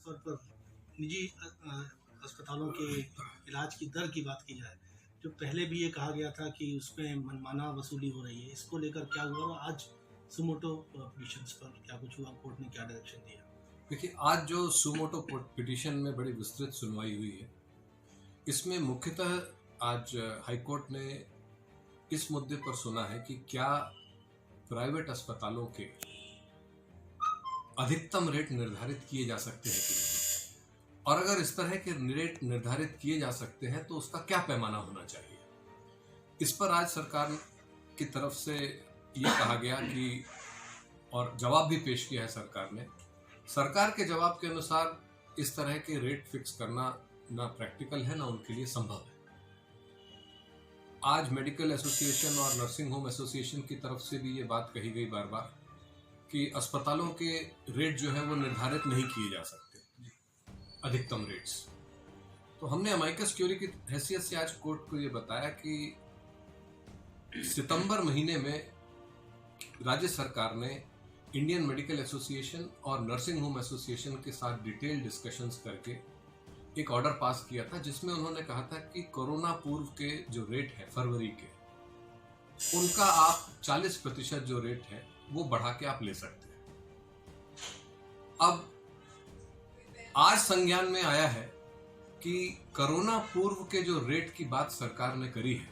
खासतौर पर निजी अस्पतालों के इलाज की दर की बात की जाए, जो पहले भी ये कहा गया था कि उसमें मनमाना वसूली हो रही है, इसको लेकर क्या हुआ और आज सुमोटो पिटिशंस पर क्या कुछ हुआ, कोर्ट ने क्या डायरेक्शन दिया? देखिए, आज जो सुमोटो पिटीशन में बड़ी विस्तृत सुनवाई हुई है, इसमें मुख्यतः आज हाईकोर्ट ने इस मुद्दे पर सुना है कि क्या प्राइवेट अस्पतालों के अधिकतम रेट निर्धारित किए जा सकते हैं कि नहीं, और अगर इस तरह के रेट निर्धारित किए जा सकते हैं तो उसका क्या पैमाना होना चाहिए। इस पर आज सरकार की तरफ से ये कहा गया कि, और जवाब भी पेश किया है सरकार ने। सरकार के जवाब के अनुसार इस तरह के रेट फिक्स करना ना प्रैक्टिकल है ना उनके लिए संभव है। आज मेडिकल एसोसिएशन और नर्सिंग होम एसोसिएशन की तरफ से भी ये बात कही गई बार बार कि अस्पतालों के रेट जो है वो निर्धारित नहीं किए जा सकते, अधिकतम रेट्स। तो हमने अमाइकस क्यूरी की हैसियत से आज कोर्ट को ये बताया कि सितंबर महीने में राज्य सरकार ने इंडियन मेडिकल एसोसिएशन और नर्सिंग होम एसोसिएशन के साथ डिटेल डिस्कशंस करके एक ऑर्डर पास किया था, जिसमें उन्होंने कहा था कि कोरोना पूर्व के जो रेट है फरवरी के, उनका आप 40% जो रेट है वो बढ़ा के आप ले सकते हैं। अब आज संज्ञान में आया है कि कोरोना पूर्व के जो रेट की बात सरकार ने करी है,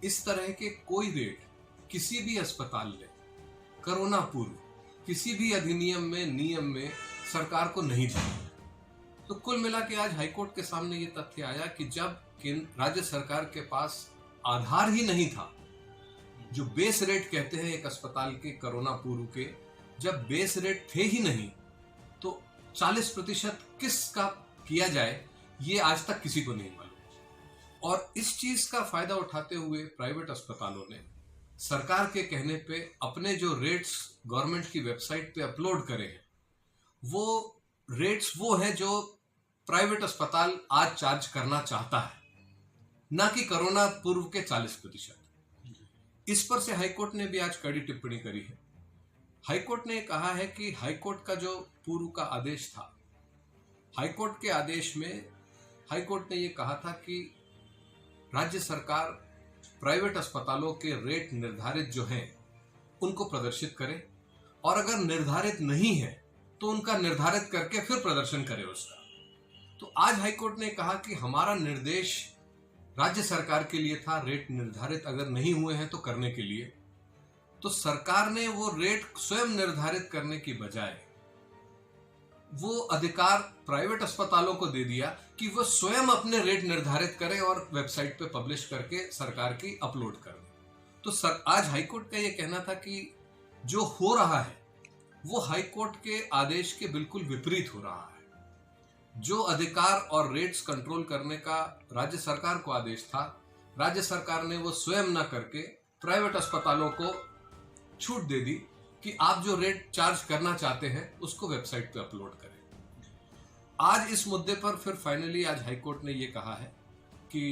इस तरह के कोई रेट किसी भी अस्पताल ने कोरोना पूर्व किसी भी अधिनियम में, नियम में सरकार को नहीं दिया। तो कुल मिला के आज हाईकोर्ट के सामने ये तथ्य आया कि जब राज्य सरकार के पास आधार ही नहीं था, जो बेस रेट कहते हैं एक अस्पताल के कोरोना पूर्व के, जब बेस रेट थे ही नहीं, तो 40% किसका किया जाए ये आज तक किसी को नहीं मालूम। और इस चीज का फायदा उठाते हुए प्राइवेट अस्पतालों ने सरकार के कहने पे अपने जो रेट्स गवर्नमेंट की वेबसाइट पे अपलोड करे हैं, वो रेट्स वो हैं जो प्राइवेट अस्पताल आज चार्ज करना चाहता है, ना कि कोरोना पूर्व के 40%। इस पर से हाईकोर्ट ने भी आज कड़ी टिप्पणी करी है। हाईकोर्ट ने कहा है कि हाईकोर्ट का जो पूर्व का आदेश था, हाईकोर्ट के आदेश में हाईकोर्ट ने ये कहा था कि राज्य सरकार प्राइवेट अस्पतालों के रेट निर्धारित जो हैं उनको प्रदर्शित करे, और अगर निर्धारित नहीं है तो उनका निर्धारित करके फिर प्रदर्शन करे उसका। तो आज हाईकोर्ट ने कहा कि हमारा निर्देश राज्य सरकार के लिए था रेट निर्धारित अगर नहीं हुए हैं तो करने के लिए। तो सरकार ने वो रेट स्वयं निर्धारित करने की बजाय वो अधिकार प्राइवेट अस्पतालों को दे दिया कि वो स्वयं अपने रेट निर्धारित करें और वेबसाइट पे पब्लिश करके सरकार की अपलोड करें। तो आज हाईकोर्ट का ये कहना था कि जो हो रहा है वो हाईकोर्ट के आदेश के बिल्कुल विपरीत हो रहा है। जो अधिकार और रेट्स कंट्रोल करने का राज्य सरकार को आदेश था, राज्य सरकार ने वो स्वयं ना करके प्राइवेट अस्पतालों को छूट दे दी कि आप जो रेट चार्ज करना चाहते हैं उसको वेबसाइट पे अपलोड करें। आज इस मुद्दे पर फिर फाइनली आज हाईकोर्ट ने ये कहा है कि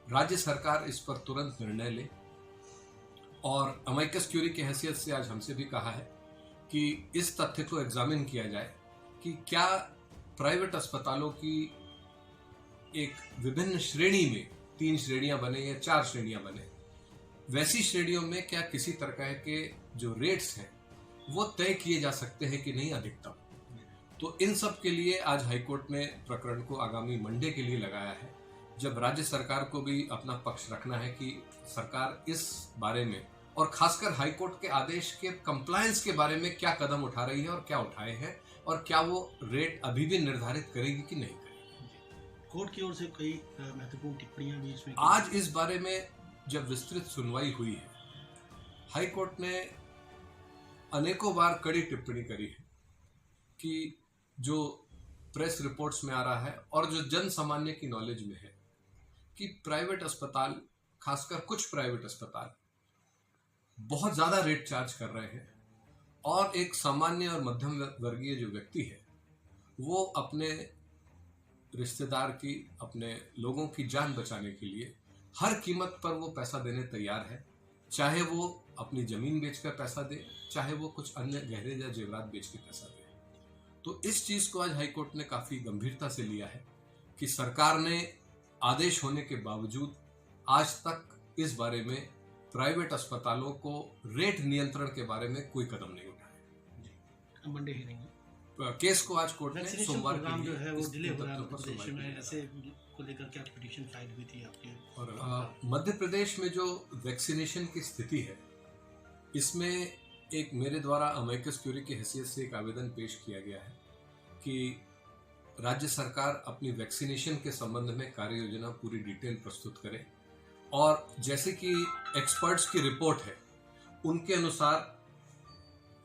राज्य सरकार इस पर तुरंत निर्णय ले, और अमाइकस क्यूरी की हैसियत से आज हमसे भी कहा है कि इस तथ्य को एग्जामिन किया जाए कि क्या प्राइवेट अस्पतालों की एक विभिन्न श्रेणी में 3 श्रेणियां बने या 4 श्रेणियां बने, वैसी श्रेणियों में क्या किसी तरह के जो रेट्स हैं वो तय किए जा सकते हैं कि नहीं अधिकतम। तो इन सब के लिए आज हाईकोर्ट ने प्रकरण को आगामी मंडे के लिए लगाया है, जब राज्य सरकार को भी अपना पक्ष रखना है कि सरकार इस बारे में और खासकर हाईकोर्ट के आदेश के कंप्लायंस के बारे में क्या कदम उठा रही है और क्या उठाए हैं, और क्या वो रेट अभी भी निर्धारित करेगी कि नहीं करेगी। कोर्ट की ओर से कई महत्वपूर्ण टिप्पणियां भी इसमें आज इस बारे में जब विस्तृत सुनवाई हुई है, हाईकोर्ट ने अनेकों बार कड़ी टिप्पणी करी है कि जो प्रेस रिपोर्ट्स में आ रहा है और जो जन सामान्य की नॉलेज में है कि प्राइवेट अस्पताल, खासकर कुछ प्राइवेट अस्पताल बहुत ज़्यादा रेट चार्ज कर रहे हैं, और एक सामान्य और मध्यम वर्गीय जो व्यक्ति है वो अपने रिश्तेदार की, अपने लोगों की जान बचाने के लिए हर कीमत पर वो पैसा देने तैयार है, चाहे वो अपनी ज़मीन बेचकर पैसा दे, चाहे वो कुछ अन्य गहरे या जेवरात बेच के पैसा दे। तो इस चीज को आज हाईकोर्ट ने काफी गंभीरता से लिया है कि सरकार ने आदेश होने के बावजूद आज तक इस बारे में प्राइवेट अस्पतालों को रेट नियंत्रण के बारे में कोई कदम नहीं उठाया। मंडे हियरिंग केस को आज कोर्ट ने सोमवार प्रोग्राम जो है वो डिले हो रहा है पर प्रदेश सुनवाई में, की। ऐसे को लेकर क्या पिटीशन फाइल हुई थी आपके? और मध्य प्रदेश में जो वैक्सीनेशन की स्थिति है, इसमें एक मेरे द्वारा अमेकस क्यूरी की हैसियत से एक आवेदन पेश किया गया है कि राज्य सरकार अपनी वैक्सीनेशन के संबंध में कार्य योजना पूरी डिटेल प्रस्तुत करे और जैसे कि एक्सपर्ट्स की रिपोर्ट है उनके अनुसार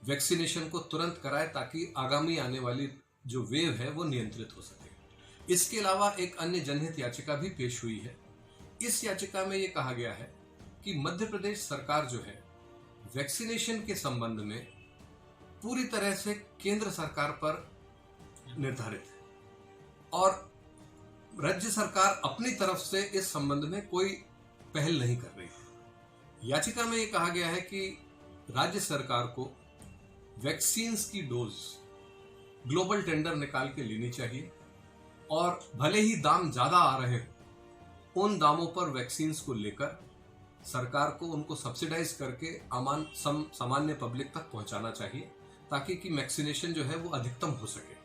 वैक्सीनेशन को तुरंत कराए ताकि आगामी आने वाली जो वेव है वो नियंत्रित हो सके। इसके अलावा एक अन्य जनहित याचिका भी पेश हुई है। इस याचिका में ये कहा गया है कि मध्य प्रदेश सरकार जो है वैक्सीनेशन के संबंध में पूरी तरह से केंद्र सरकार पर निर्धारित है और राज्य सरकार अपनी तरफ से इस संबंध में कोई पहल नहीं कर रही है। याचिका में यह कहा गया है कि राज्य सरकार को वैक्सीन्स की डोज ग्लोबल टेंडर निकाल के लेनी चाहिए और भले ही दाम ज्यादा आ रहे हो उन दामों पर वैक्सीन्स को लेकर सरकार को उनको सब्सिडाइज करके सामान्य पब्लिक तक पहुंचाना चाहिए ताकि कि वैक्सीनेशन जो है वो अधिकतम हो सके।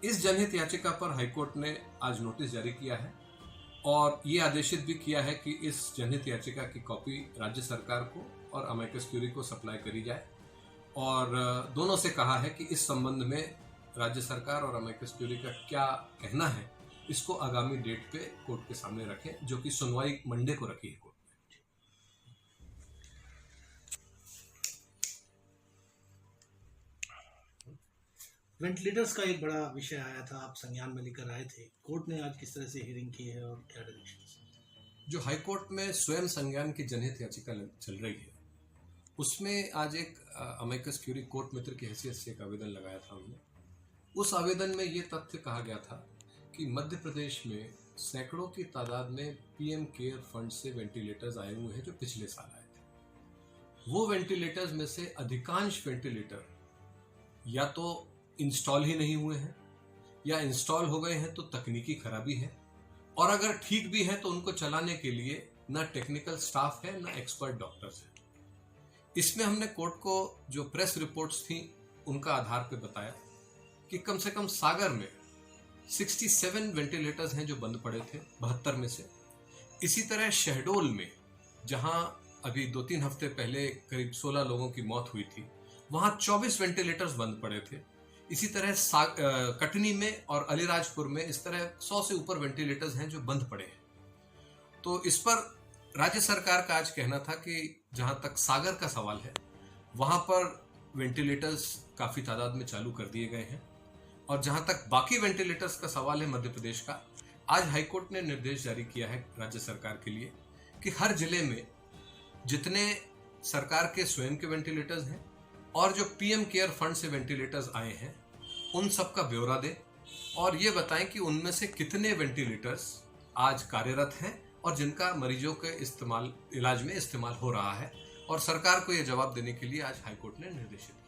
इस जनहित याचिका पर हाईकोर्ट ने आज नोटिस जारी किया है और ये आदेशित भी किया है कि इस जनहित याचिका की कॉपी राज्य सरकार को और अमेकस क्यूरी को सप्लाई करी जाए और दोनों से कहा है कि इस संबंध में राज्य सरकार और अमेकस क्यूरी का क्या कहना है इसको आगामी डेट पे कोर्ट के सामने रखें, जो कि सुनवाई मंडे को रखी है कोर्ट में। वेंटिलेटर्स का एक बड़ा विषय आया था, आप संज्ञान में लेकर आए थे, कोर्ट ने आज किस तरह से हियरिंग की है और क्या डायरेक्शन? जो हाईकोर्ट में स्वयं संज्ञान की जनहित याचिका चल रही है उसमें आज एक अमेकस क्यूरी कोर्ट मित्र की हैसियत से एक आवेदन लगाया था हमने। उस आवेदन में ये तथ्य कहा गया था कि मध्य प्रदेश में सैकड़ों की तादाद में पीएम केयर फंड से वेंटिलेटर्स आए हुए हैं जो पिछले साल आए थे। वो वेंटिलेटर्स में से अधिकांश वेंटिलेटर या तो इंस्टॉल ही नहीं हुए हैं या इंस्टॉल हो गए हैं तो तकनीकी खराबी है और अगर ठीक भी है तो उनको चलाने के लिए ना टेक्निकल स्टाफ है ना एक्सपर्ट डॉक्टर्स है। इसमें हमने कोर्ट को जो प्रेस रिपोर्ट्स थी उनका आधार पे बताया कि कम से कम सागर में 67 वेंटिलेटर्स हैं जो बंद पड़े थे 72 में से। इसी तरह शहडोल में जहां अभी 2-3 हफ्ते पहले करीब 16 लोगों की मौत हुई थी वहां 24 वेंटिलेटर्स बंद पड़े थे। इसी तरह कटनी में और अलीराजपुर में इस तरह 100 से ऊपर वेंटिलेटर्स हैं जो बंद पड़े हैं। तो इस पर राज्य सरकार का आज कहना था कि जहां तक सागर का सवाल है वहां पर वेंटिलेटर्स काफी तादाद में चालू कर दिए गए हैं और जहां तक बाकी वेंटिलेटर्स का सवाल है मध्य प्रदेश का, आज हाईकोर्ट ने निर्देश जारी किया है राज्य सरकार के लिए कि हर जिले में जितने सरकार के स्वयं के वेंटिलेटर्स हैं और जो पीएम केयर फंड से वेंटिलेटर्स आए हैं उन सब का ब्यौरा दें और ये बताएं कि उनमें से कितने वेंटिलेटर्स आज कार्यरत हैं और जिनका मरीजों के इलाज में इस्तेमाल हो रहा है और सरकार को यह जवाब देने के लिए आज हाईकोर्ट ने निर्देशित